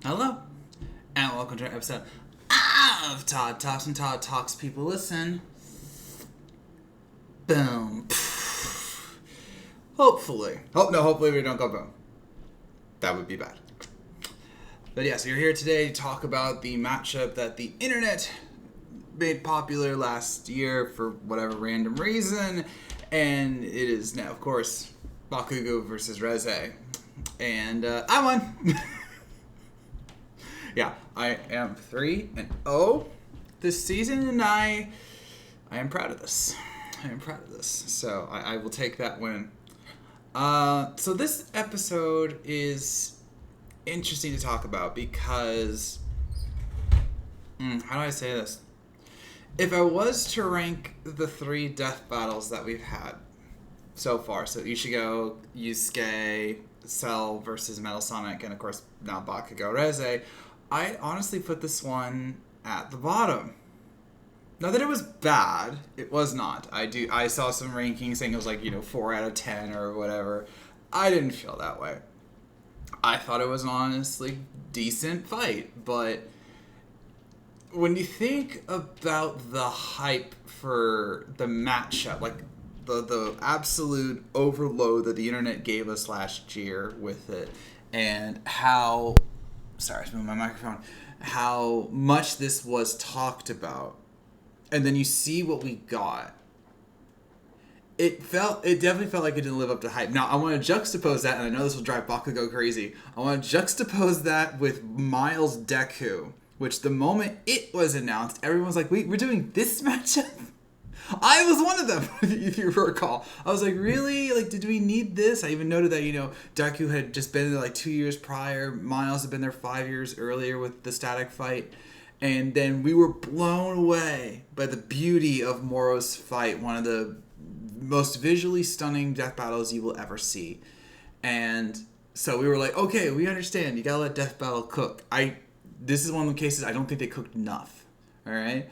Hello, and welcome to our episode of Todd Talks. And Todd Talks, people listen. Boom. Hopefully. Hopefully we don't go boom. That would be bad. But yeah, so you're here today to talk about the matchup that the internet made popular last year for whatever random reason. And it is now, of course, Bakugo versus Reze. And I won. Yeah, I am 3-0 this season, and I am proud of this. So I will take that win. So this episode is interesting to talk about because, how do I say this? If I was to rank the 3 death battles that we've had so far, so Ichigo, Yusuke, Cell versus Metal Sonic, and of course now Bakugo Reze, I honestly put this one at the bottom. Not that it was bad, it was not. I saw some rankings saying it was like, 4 out of 10 or whatever. I didn't feel that way. I thought it was an honestly decent fight, but when you think about the hype for the matchup, like the absolute overload that the internet gave us last year with it, and how... Sorry, I was moving my microphone. How much this was talked about, and then you see what we got. It definitely felt like it didn't live up to hype. Now I want to juxtapose that, and I know this will drive Bakugo crazy. I want to juxtapose that with Miles Deku, which the moment it was announced, everyone was like, "Wait, we're doing this matchup." I was one of them, if you recall. I was like, really? Like, did we need this? I even noted that, Deku had just been there like 2 years prior. Miles had been there 5 years earlier with the static fight. And then we were blown away by the beauty of Moro's fight. One of the most visually stunning death battles you will ever see. And so we were like, okay, we understand. You gotta let death battle cook. This is one of the cases I don't think they cooked enough. All right?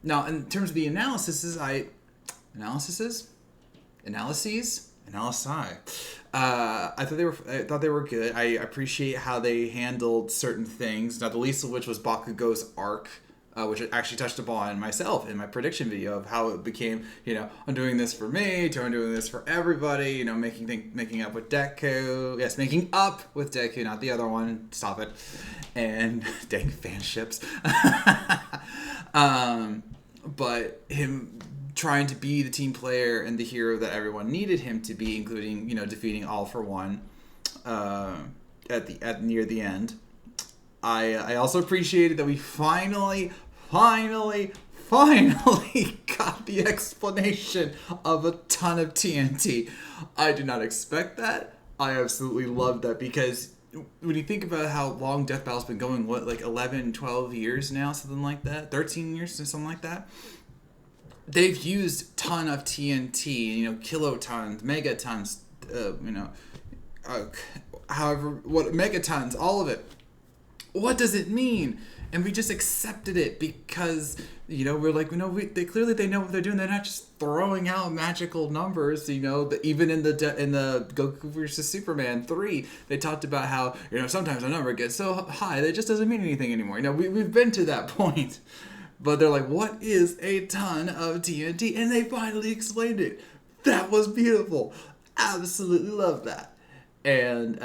Now, in terms of the analyses, I thought they were good. I appreciate how they handled certain things. Not the least of which was Bakugo's arc, which I actually touched upon myself in my prediction video of how it became. I'm doing this for me, to I'm doing this for everybody. Making up with Deku. Yes, making up with Deku, not the other one. Stop it. And dang fanships. But him trying to be the team player and the hero that everyone needed him to be, including defeating All For One near the end. I also appreciated that we finally got the explanation of a ton of TNT. I did not expect that. I absolutely loved that because when you think about how long Death Battle's been going, 11, 12 years now, something like that, 13 years or something like that, they've used ton of TNT, kilotons, megatons, megatons, all of it. What does it mean? And we just accepted it because, we're like, they clearly know what they're doing. They're not just throwing out magical numbers. Even in the Goku versus Superman 3, they talked about how sometimes a number gets so high that it just doesn't mean anything anymore. We've been to that point, but they're like, what is a ton of TNT? And they finally explained it. That was beautiful. Absolutely love that. And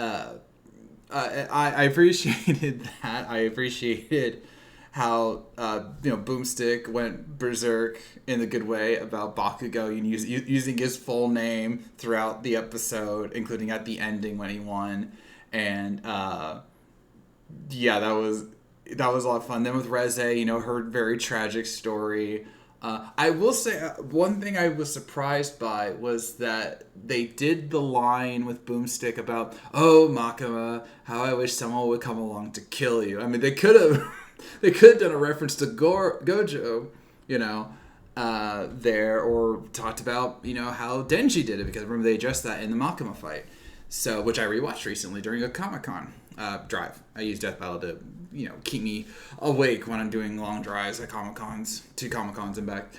I appreciated that. I appreciated how Boomstick went berserk in the good way about Bakugo and using his full name throughout the episode, including at the ending when he won. And that was a lot of fun. Then with Reze, her very tragic story. I will say one thing I was surprised by was that they did the line with Boomstick about, "Oh, Makima, how I wish someone would come along to kill you." I mean, they could have done a reference to Gojo, there, or talked about how Denji did it, because remember they addressed that in the Makima fight. So, which I rewatched recently during a Comic-Con drive. I use Death Battle to keep me awake when I'm doing long drives at Comic-Cons, 2 Comic-Cons and back.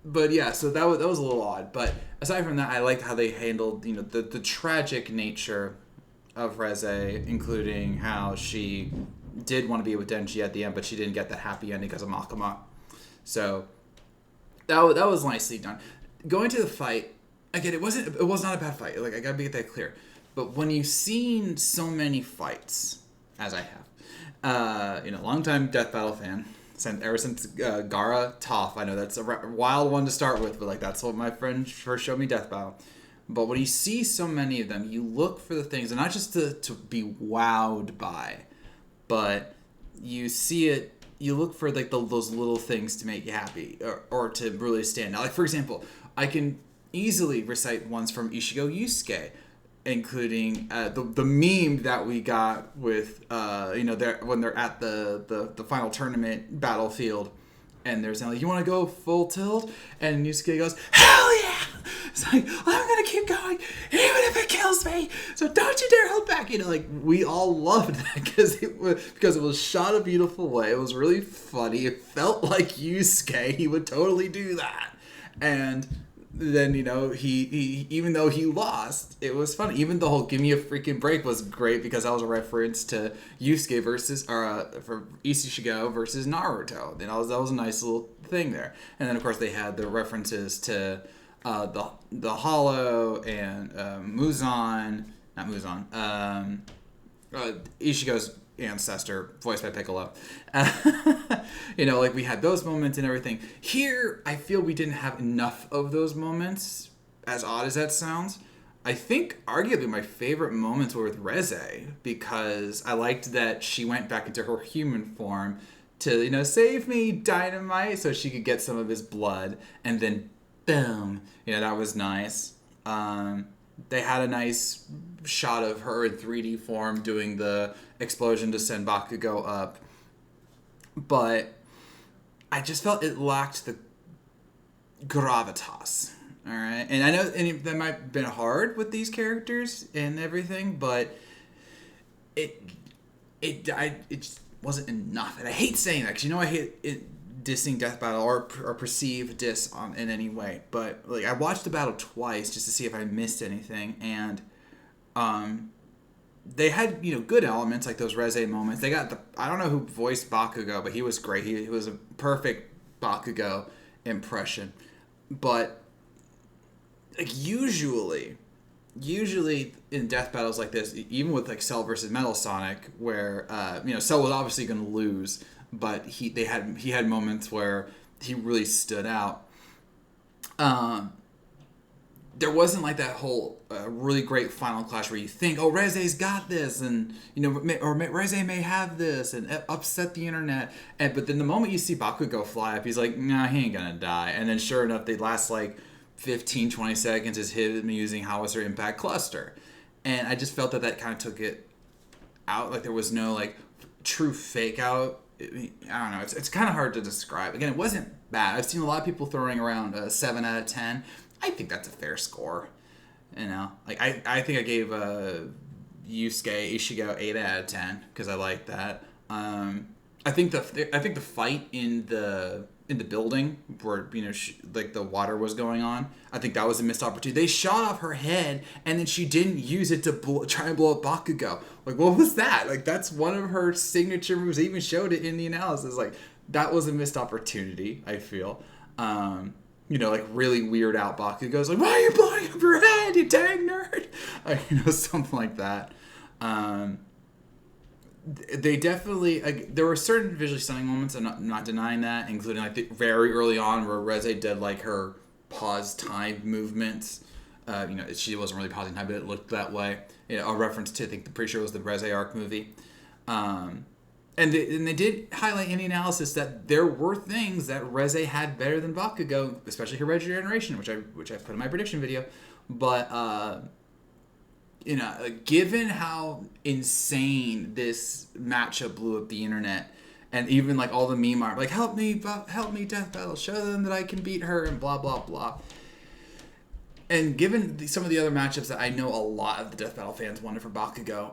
But yeah, so that was a little odd. But aside from that, I liked how they handled the tragic nature of Reze, including how she did want to be with Denji at the end, but she didn't get the happy ending because of Makima. So that was nicely done. Going to the fight again, it was not a bad fight. Like, I gotta make that clear. But when you've seen so many fights, as I have, long time Death Battle fan. Ever since Gara Toph, I know that's a wild one to start with, but like that's what my friend first showed me Death Battle. But when you see so many of them, you look for the things, and not just to be wowed by, but you see it. You look for like those little things to make you happy, or to really stand out. Like, for example, I can easily recite ones from Ishigo Yusuke, including the meme that we got with when they're at the final tournament battlefield, and they're saying like, you want to go full tilt, and Yusuke goes, hell yeah! It's like, I'm gonna keep going even if it kills me, so don't you dare hold back. Like, we all loved that because it was shot a beautiful way. It was really funny. It felt like Yusuke. He would totally do that. And then, he even though he lost, it was funny. Even the whole "give me a freaking break" was great because that was a reference to Yusuke for Ishigo versus Naruto. That was a nice little thing there. And then, of course, they had the references to the Hollow and Muzan, not Muzan, Ishigo's ancestor, voiced by Piccolo. Like, we had those moments and everything. Here, I feel we didn't have enough of those moments, as odd as that sounds. I think arguably my favorite moments were with Reze, because I liked that she went back into her human form to, save me, Dynamite, so she could get some of his blood, and then boom, that was nice. They had a nice shot of her in 3D form doing the explosion to send Bakugo up. But I just felt it lacked the gravitas. All right? And I know that might have been hard with these characters and everything, but it just wasn't enough. And I hate saying that, because I hate it, dissing Death Battle or perceive diss in any way, but like, I watched the battle twice just to see if I missed anything, and they had good elements like those Reze moments. They got I don't know who voiced Bakugo, but he was great. He was a perfect Bakugo impression. But like, usually in death battles like this, even with like Cell versus Metal Sonic, where Cell was obviously going to lose, but he had moments where he really stood out. There wasn't like that whole really great final clash where you think, oh, Reze's got this, and or Reze may have this, and upset the internet. But then the moment you see Bakugo fly up, he's like, nah, he ain't gonna die. And then sure enough, they last like 15-20 seconds is him using Howitzer Impact Cluster, and I just felt that kind of took it out. Like, there was no like true fake out. I don't know. It's kind of hard to describe. Again, it wasn't bad. I've seen a lot of people throwing around a 7 out of 10. I think that's a fair score. Like, I think I gave Yusuke Ishigo 8 out of 10 because I like that. I think the fight in the building where like the water was going on, I think that was a missed opportunity. They shot off her head and then she didn't use it to try and blow up Bakugo. Like, what was that? Like, that's one of her signature moves. They even showed it in the analysis. Like, that was a missed opportunity, I feel. Like, really weird out Bakugo's like, why are you blowing up your head, you dang nerd? Something like that. They definitely, there were certain visually stunning moments, I'm not denying that, including like very early on where Reze did like her pause time movements. She wasn't really pausing time, but it looked that way. A reference to, I think, pretty sure it was the Reze arc movie. And they did highlight in the analysis that there were things that Reze had better than Bakugo, especially her regeneration, which I put in my prediction video. But given how insane this matchup blew up the internet, and even like all the meme art, like help me Death Battle, show them that I can beat her, and blah blah blah. And given some of the other matchups that I know a lot of the Death Battle fans wanted for Bakugo,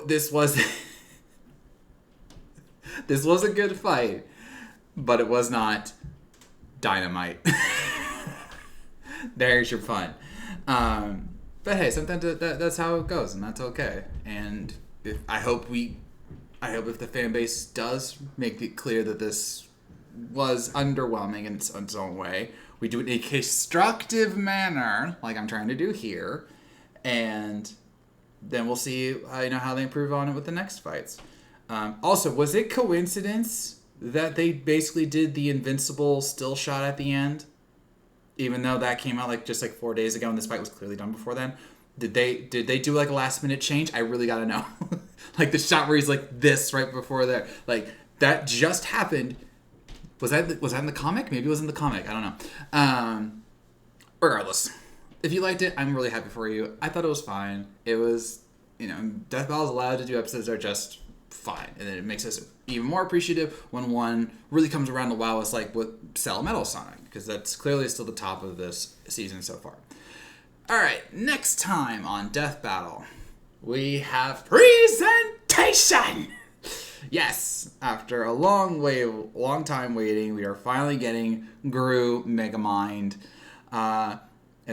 this was this was a good fight, but it was not Dynamite. There's your pun. But hey, sometimes that's how it goes, and that's okay. And I hope if the fan base does make it clear that this was underwhelming in its own way, we do it in a constructive manner, like I'm trying to do here, and then we'll see how they improve on it with the next fights. Also, was it coincidence that they basically did the invincible still shot at the end, even though that came out just 4 days ago and this fight was clearly done before then? Did they do a last minute change? I really gotta know. The shot where he's this right before there, that just happened. Was that in the comic? Maybe it was in the comic. I don't know. Regardless, if you liked it, I'm really happy for you. I thought it was fine. It was, Death Battle's allowed to do episodes that are just fine, and then it makes us even more appreciative when one really comes around to wow us, with Cell Metal Sonic, because that's clearly still the top of this season so far. All right, next time on Death Battle, we have presentation. Yes, after a long time waiting, we are finally getting Gru Megamind, and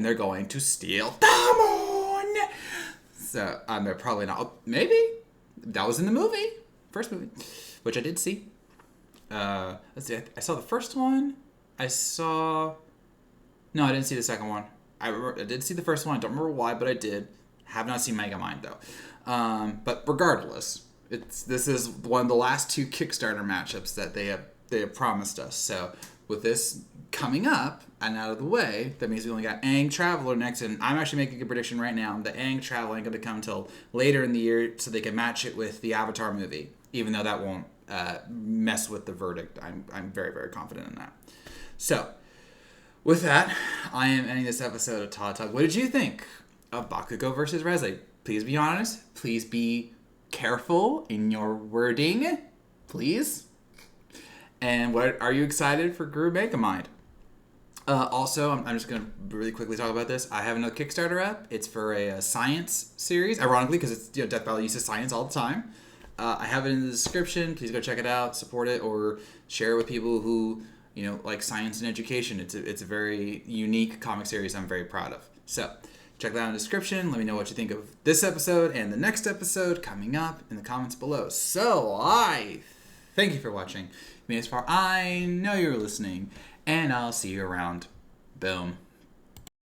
they're going to steal the moon. So they're probably not. Maybe that was in the first movie, which I did see. Let's see. I saw the first one. No, I didn't see the second one. I did see the first one. I don't remember why, but I did. Have not seen Megamind though. But regardless, this is one of the last two Kickstarter matchups that they have promised us. So with this coming up and out of the way, that means we only got Aang Traveler next, and I'm actually making a prediction right now that Aang Traveler ain't going to come until later in the year, so they can match it with the Avatar movie, even though that won't mess with the verdict. I'm very, very confident in that. So with that, I am ending this episode of Todd Talk. What did you think of Bakugo versus Reze? Please be honest. Please be careful in your wording. Please. And what are you excited for Gru Megamind? Also, I'm just going to really quickly talk about this. I have another Kickstarter up. It's for a science series, ironically, because it's Death Battle uses science all the time. I have it in the description. Please go check it out, support it, or share it with people who like science and education. It's a very unique comic series I'm very proud of. So check that out in the description. Let me know what you think of this episode and the next episode coming up in the comments below. So I thank you for watching. I mean, as far I know you're listening, and I'll see you around. Boom.